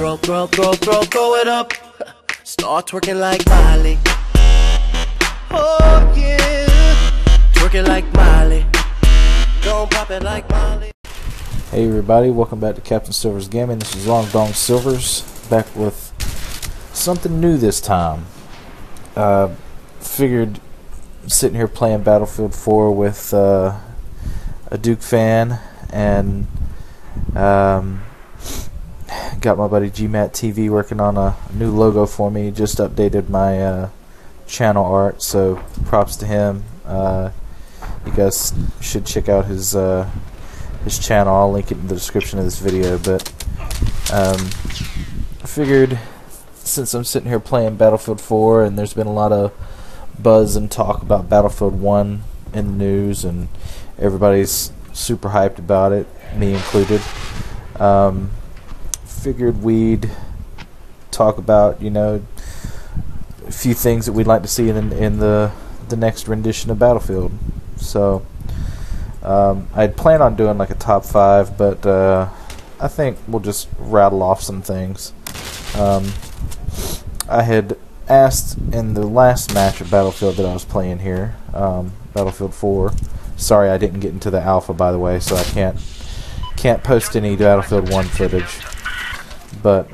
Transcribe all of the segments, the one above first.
throw it up. Start twerking like Miley. Oh yeah, twerking like Miley. Don't pop it like Miley. Hey everybody, welcome back to Captain Silverz Gaming. This is Long Dong Silverz, back with something new this time. Figured sitting here playing Battlefield 4 with a Duke fan, and got my buddy GMAT TV working on a new logo for me. Just updated my channel art, so props to him. You guys should check out his channel. I'll link it in the description of this video. But I figured, since I'm sitting here playing Battlefield 4 and there's been a lot of buzz and talk about Battlefield 1 in the news and everybody's super hyped about it, me included, figured we'd talk about, you know, a few things that we'd like to see in the next rendition of Battlefield. So I'd planned on doing like a top 5, but I think we'll just rattle off some things. I had asked in the last match of Battlefield that I was playing here, Battlefield 4. Sorry I didn't get into the alpha, by the way, so I can't post any Battlefield 1 footage. But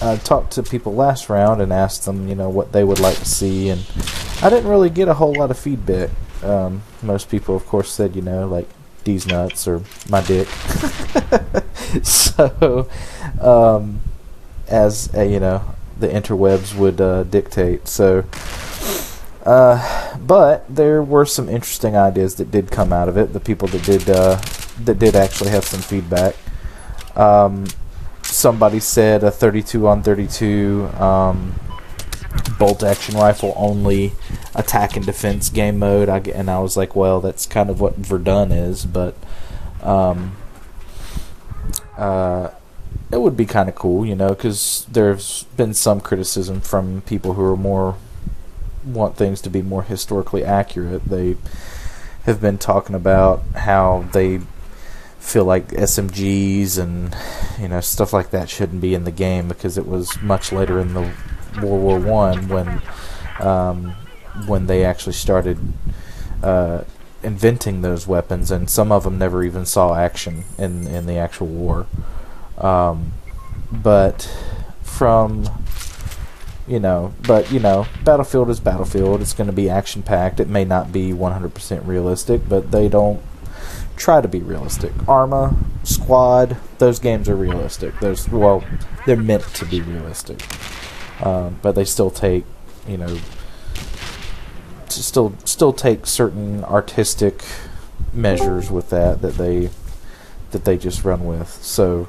I talked to people last round and asked them, you know, what they would like to see, and I didn't really get a whole lot of feedback. Most people, of course, said, you know, like, these nuts or my dick. So, as you know, the interwebs would dictate. So, but there were some interesting ideas that did come out of it. The people that did actually have some feedback. Somebody said a 32-on-32 bolt action rifle only attack and defense game mode. And I was like, well, that's kind of what Verdun is, but it would be kind of cool, you know, because there's been some criticism from people who are want things to be more historically accurate. They have been talking about how they feel like SMGs and, you know, stuff like that shouldn't be in the game because it was much later in the World War I when they actually started inventing those weapons, and some of them never even saw action in the actual war. But Battlefield is Battlefield. It's going to be action packed. It may not be 100% realistic, but they don't try to be realistic. Arma, Squad, those games are realistic. They're meant to be realistic, but they still take, you know, still take certain artistic measures with that they just run with. So,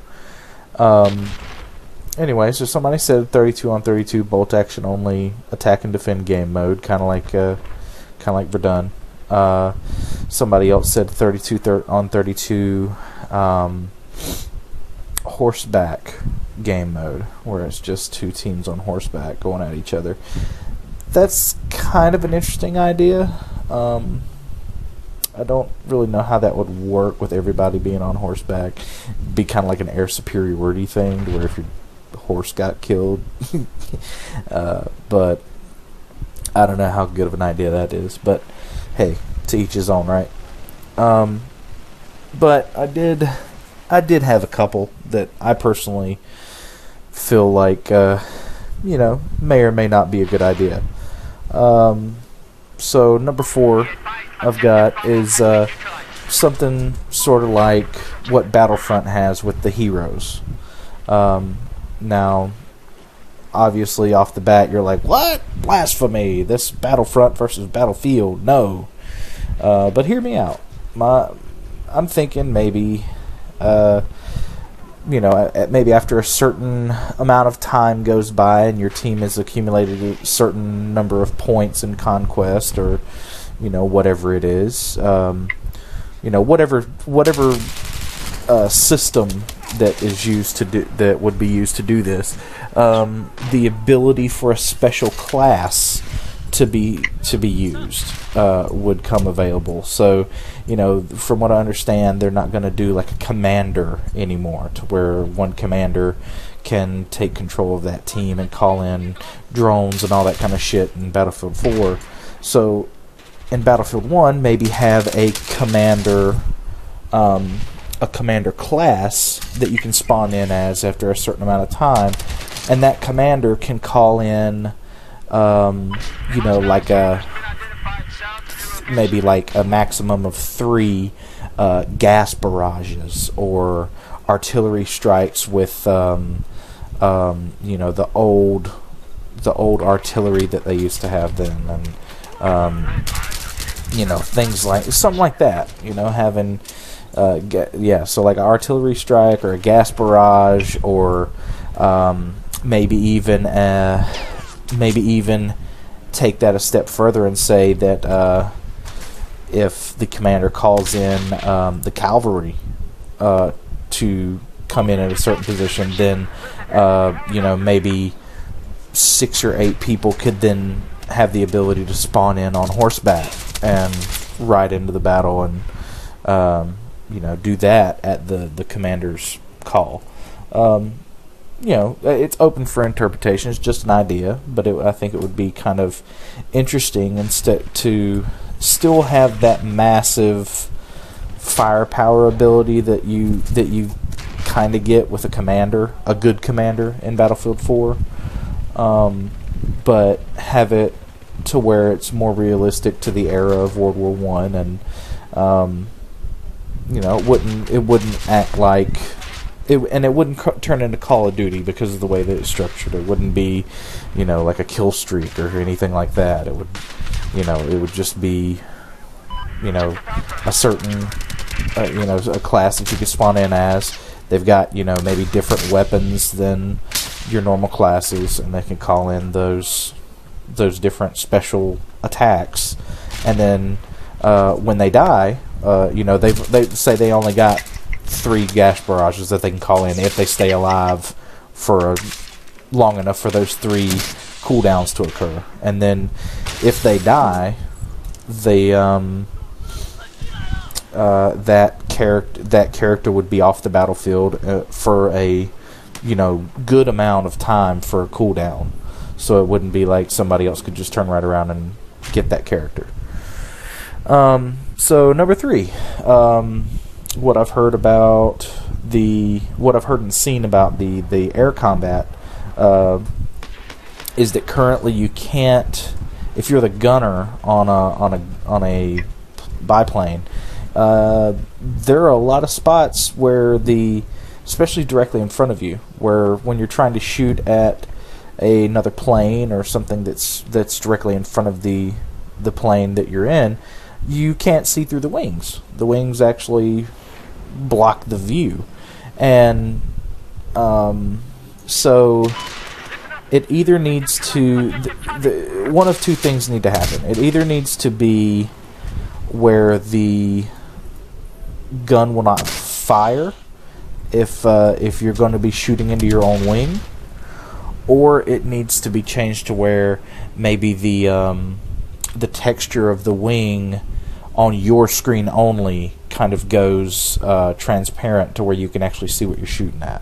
anyway, so somebody said 32-on-32 bolt action only attack and defend game mode, kind of like Verdun. Somebody else said 32-on-32 horseback game mode, where it's just two teams on horseback going at each other. That's kind of an interesting idea. I don't really know how that would work with everybody being on horseback. It'd be kind of like an air superiority thing, where if your horse got killed. But I don't know how good of an idea that is. But hey, to each his own, right? But I did have a couple that I personally feel like, you know, may or may not be a good idea. So number 4 I've got is something sort of like what Battlefront has with the heroes. Now, obviously, off the bat, you're like, what? Blasphemy! This Battlefront versus Battlefield. No. But hear me out. I'm thinking maybe, you know, maybe after a certain amount of time goes by and your team has accumulated a certain number of points in conquest, or, you know, whatever it is, you know, whatever system that is used to do, that would be used to do this, the ability for a special class to be used would come available. So, from what I understand, they're not going to do like a commander anymore, to where one commander can take control of that team and call in drones and all that kind of shit in Battlefield 4. So, in Battlefield 1, maybe have a commander class that you can spawn in as after a certain amount of time, and that commander can call in like maybe like a maximum of 3 gas barrages or artillery strikes with the old artillery that they used to have then, and things like something like that. Having so like an artillery strike or a gas barrage, or maybe even take that a step further and say that if the commander calls in the cavalry to come in at a certain position, then maybe 6 or 8 people could then have the ability to spawn in on horseback and ride into the battle and do that at the commander's call. It's open for interpretation. It's just an idea, but I think it would be kind of interesting instead to still have that massive firepower ability that you kind of get with a good commander in Battlefield 4, but have it to where it's more realistic to the era of World War One, and it wouldn't act like it, and it wouldn't turn into Call of Duty because of the way that it's structured. It wouldn't be, like a kill streak or anything like that. It would, it would just be, a certain, a class that you could spawn in as. They've got, maybe different weapons than your normal classes, and they can call in those different special attacks. And then when they die, they say they only got 3 gas barrages that they can call in if they stay alive for long enough for those 3 cooldowns to occur. And then if they die, they that character would be off the battlefield for a good amount of time for a cooldown. So it wouldn't be like somebody else could just turn right around and get that character. So number 3, what I've heard and seen about the air combat is that currently you can't, if you're the gunner on a biplane, there are a lot of spots where especially directly in front of you, where when you're trying to shoot at another plane or something that's directly in front of the plane that you're in, you can't see through the wings. The wings actually block the view, and so it either needs to one of 2 things need to happen. It either needs to be where the gun will not fire if you're going to be shooting into your own wing, or it needs to be changed to where maybe the texture of the wing on your screen only kind of goes transparent to where you can actually see what you're shooting at.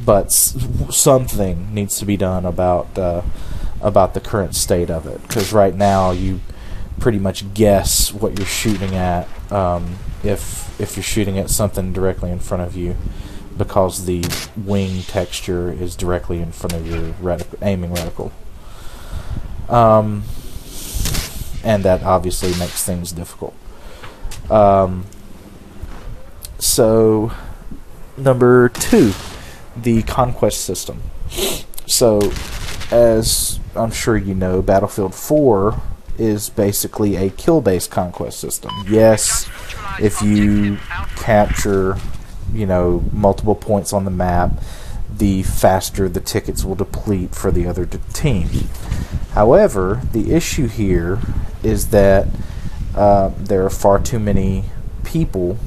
But something needs to be done about the current state of it, because right now you pretty much guess what you're shooting at if you're shooting at something directly in front of you, because the wing texture is directly in front of your aiming reticle. And that obviously makes things difficult. So, number 2, the conquest system. So, as I'm sure you know, Battlefield 4 is basically a kill-based conquest system. Yes, if you capture, multiple points on the map, the faster the tickets will deplete for the other team. However, the issue here is that there are far too many people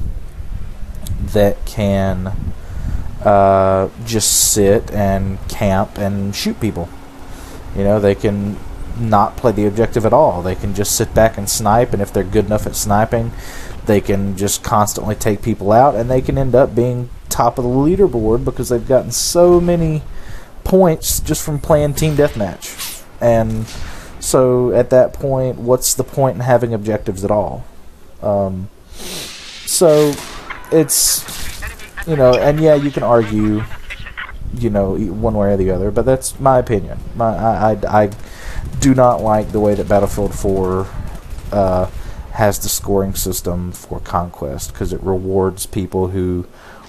that can just sit and camp and shoot people. You know, they can not play the objective at all. They can just sit back and snipe, and if they're good enough at sniping, they can just constantly take people out, and they can end up being top of the leaderboard because they've gotten so many points just from playing team deathmatch. And so at that point, what's the point in having objectives at all? So it's, you know, and yeah, you can argue, you know, one way or the other, but that's my opinion. I do not like the way that Battlefield 4 has the scoring system for Conquest, because it rewards people who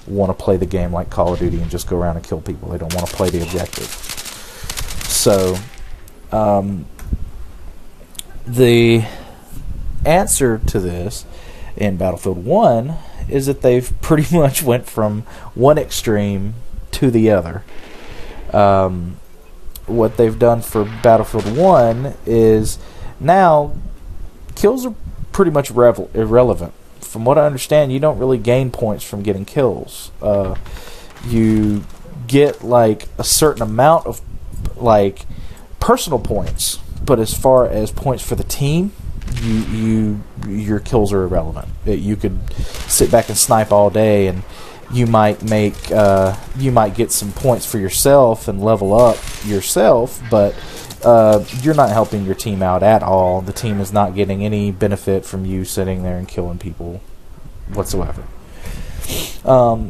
want to play the game like Call of Duty and just go around and kill people. They don't want to play the objective. So the answer to this in Battlefield 1 is that they've pretty much went from one extreme to the other. What they've done for Battlefield 1 is now kills are pretty much irrelevant. From what I understand, you don't really gain points from getting kills. You get like a certain amount of like personal points, but as far as points for the team, your kills are irrelevant. You could sit back and snipe all day, and you might get some points for yourself and level up yourself, but you're not helping your team out at all. The team is not getting any benefit from you sitting there and killing people whatsoever.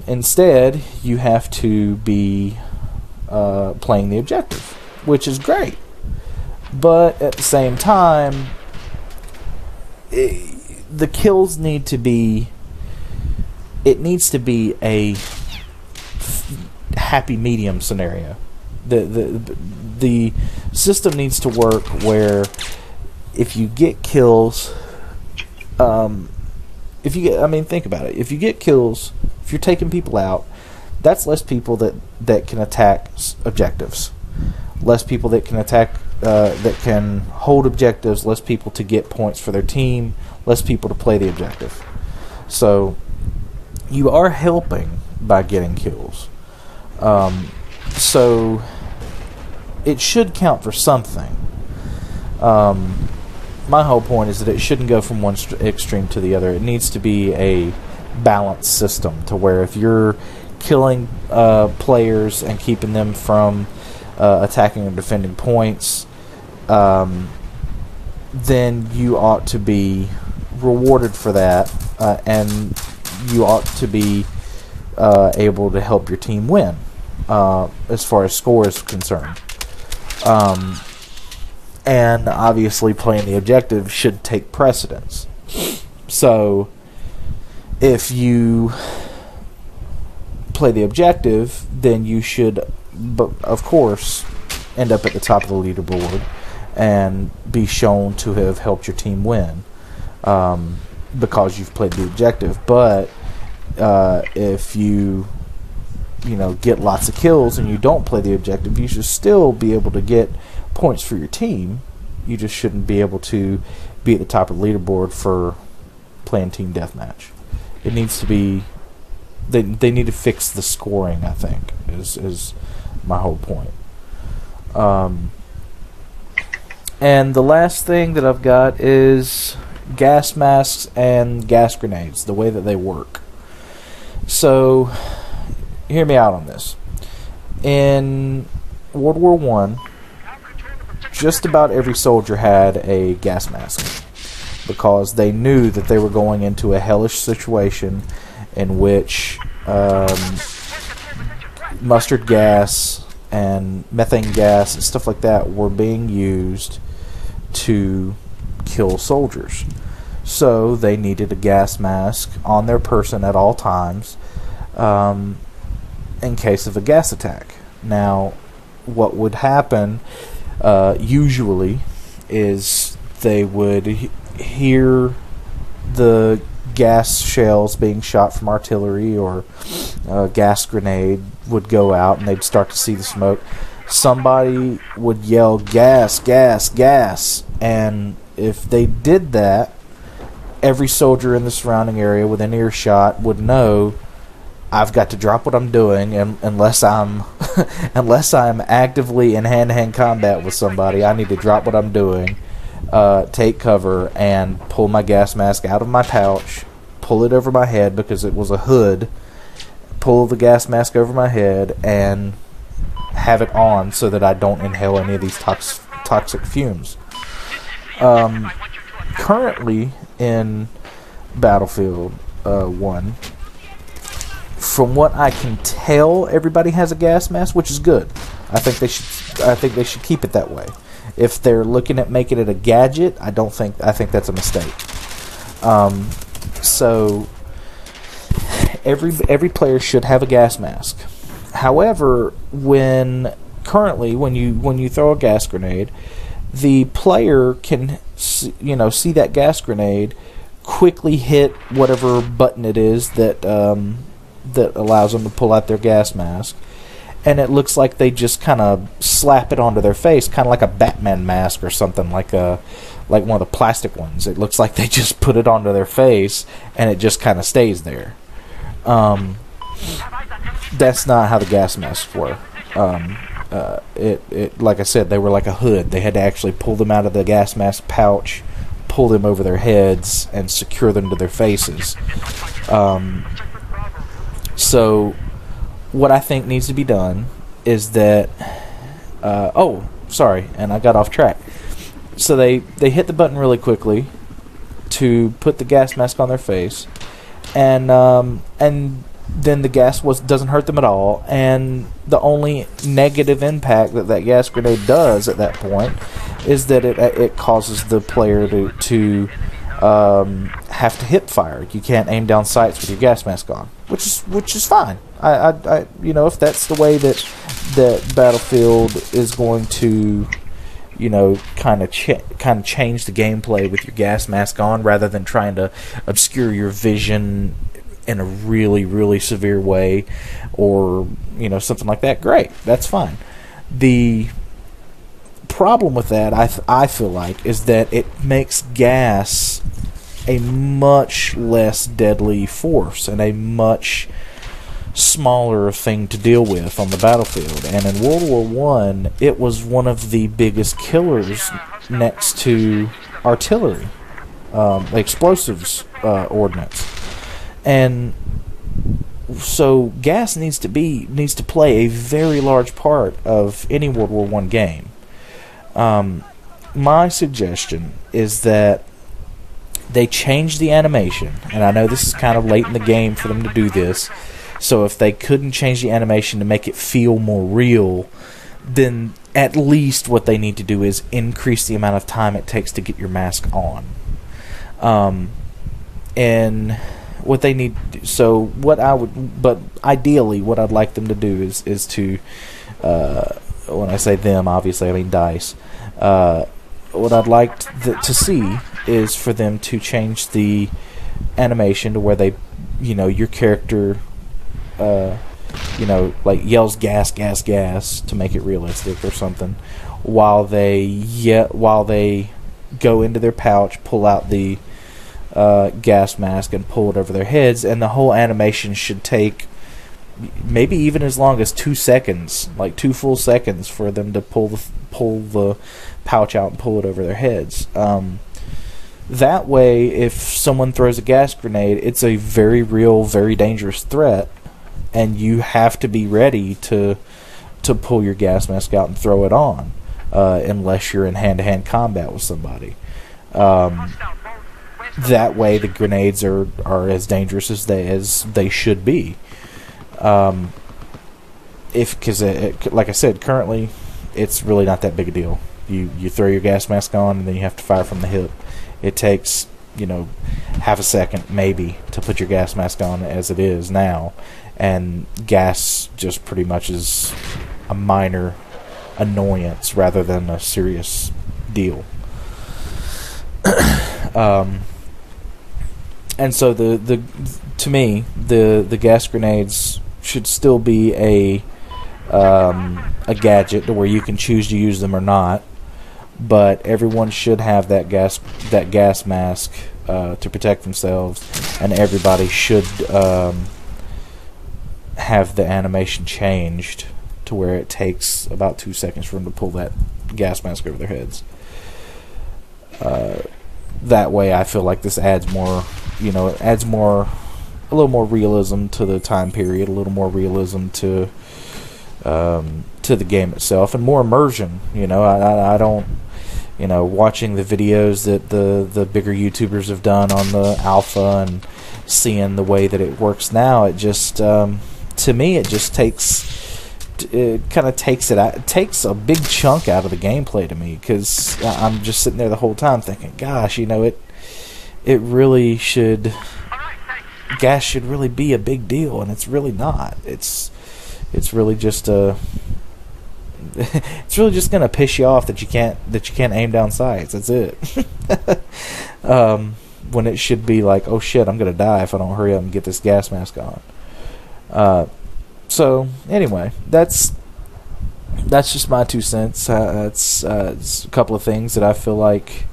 Instead, you have to be playing the objective, which is great. But at the same time, the kills need to be... It needs to be a happy medium scenario. The system needs to work where if you get kills, think about it. If you get kills, if you're taking people out, that's less people that can attack objectives, less people that can attack that can hold objectives, less people to get points for their team, less people to play the objective. So you are helping by getting kills. So it should count for something. My whole point is that it shouldn't go from one extreme to the other. It needs to be a balanced system to where if you're killing players and keeping them from attacking or defending points, then you ought to be rewarded for that, and you ought to be able to help your team win as far as score is concerned. And obviously playing the objective should take precedence. So if you play the objective, then you should, of course, end up at the top of the leaderboard and be shown to have helped your team win because you've played the objective. But if you get lots of kills and you don't play the objective, you should still be able to get points for your team. You just shouldn't be able to be at the top of the leaderboard for playing team deathmatch. It needs to be... They need to fix the scoring, I think, is my whole point. And the last thing that I've got is gas masks and gas grenades, the way that they work. So, hear me out on this. In World War I, just about every soldier had a gas mask because they knew that they were going into a hellish situation in which mustard gas and methane gas and stuff like that were being used to kill soldiers. So they needed a gas mask on their person at all times in case of a gas attack. Now, what would happen usually is they would hear the gas shells being shot from artillery, or a gas grenade would go out and they'd start to see the smoke. Somebody would yell, "Gas, gas, gas," and if they did that, every soldier in the surrounding area within earshot would know, I've got to drop what I'm doing unless I'm unless I'm actively in hand-to-hand combat with somebody, I need to drop what I'm doing, take cover, and pull my gas mask out of my pouch, pull it over my head because it was a hood, pull the gas mask over my head, and have it on so that I don't inhale any of these toxic fumes. Currently in Battlefield 1, from what I can tell, everybody has a gas mask, which is good. I think they should keep it that way. If they're looking at making it a gadget, I think that's a mistake. So every player should have a gas mask. However, when you throw a gas grenade, the player can see that gas grenade, quickly hit whatever button it is that allows them to pull out their gas mask, and it looks like they just kind of slap it onto their face, kind of like a Batman mask or something, like one of the plastic ones. It looks like they just put it onto their face, and it just kind of stays there. That's not how the gas masks were. Like I said, they were like a hood. They had to actually pull them out of the gas mask pouch, pull them over their heads, and secure them to their faces. So what I think needs to be done is that sorry, and I got off track. So they hit the button really quickly to put the gas mask on their face, and then the gas doesn't hurt them at all, and the only negative impact that gas grenade does at that point is that it causes the player to have to hip fire. You can't aim down sights with your gas mask on, which is fine. I if that's the way that Battlefield is going to kind of change the gameplay with your gas mask on, rather than trying to obscure your vision in a really, really severe way, or something like that, great, that's fine. The problem with that, I feel like, is that it makes gas a much less deadly force and a much smaller thing to deal with on the battlefield. And in World War I, it was one of the biggest killers next to artillery, explosives ordnance. And so gas needs to play a very large part of any World War I game. My suggestion is that they change the animation, and I know this is kind of late in the game for them to do this, so if they couldn't change the animation to make it feel more real, then at least what they need to do is increase the amount of time it takes to get your mask on. And what they need to do, so but ideally what I'd like them to do is to, when I say them, obviously I mean DICE, what I'd like to see is for them to change the animation to where they, your character, like yells gas, gas, gas to make it realistic or something, while they go into their pouch, pull out the gas mask and pull it over their heads, and the whole animation should take maybe even as long as 2 seconds, like 2 full seconds, for them to pull the pouch out and pull it over their heads. That way, if someone throws a gas grenade, it's a very real, very dangerous threat, and you have to be ready to pull your gas mask out and throw it on, unless you're in hand-to-hand combat with somebody. That way, the grenades are as dangerous as they should be. Because like I said, currently it's really not that big a deal. You throw your gas mask on, and then you have to fire from the hip. It takes half a second maybe to put your gas mask on, as it is now, and gas just pretty much is a minor annoyance rather than a serious deal. And so to me the gas grenades should still be a gadget to where you can choose to use them or not, but everyone should have that gas mask to protect themselves, and everybody should have the animation changed to where it takes about 2 seconds for them to pull that gas mask over their heads. That way, I feel like this adds more, it adds more, a little more realism to the time period, a little more realism to the game itself, and more immersion. I don't, watching the videos that the bigger YouTubers have done on the Alpha and seeing the way that it works now, it just, to me, it just kind of takes a big chunk out of the gameplay to me, because I'm just sitting there the whole time thinking, gosh, it really should, gas should really be a big deal, and it's really not. It's really just it's really just gonna piss you off that you can't aim down sights. That's it. When it should be like, oh shit, I'm gonna die if I don't hurry up and get this gas mask on. So anyway, that's just my 2 cents. It's a couple of things that I feel like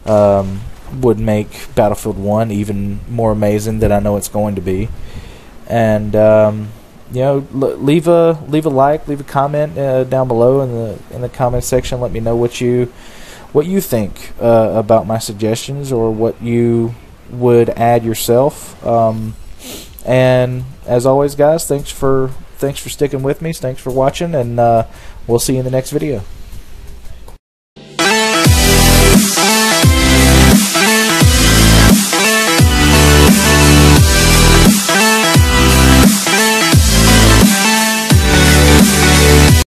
would make Battlefield 1 even more amazing than I know it's going to be. And leave a like, leave a comment down below in the comment section. Let me know what you think about my suggestions, or what you would add yourself. And as always, guys, thanks for sticking with me. Thanks for watching, and we'll see you in the next video.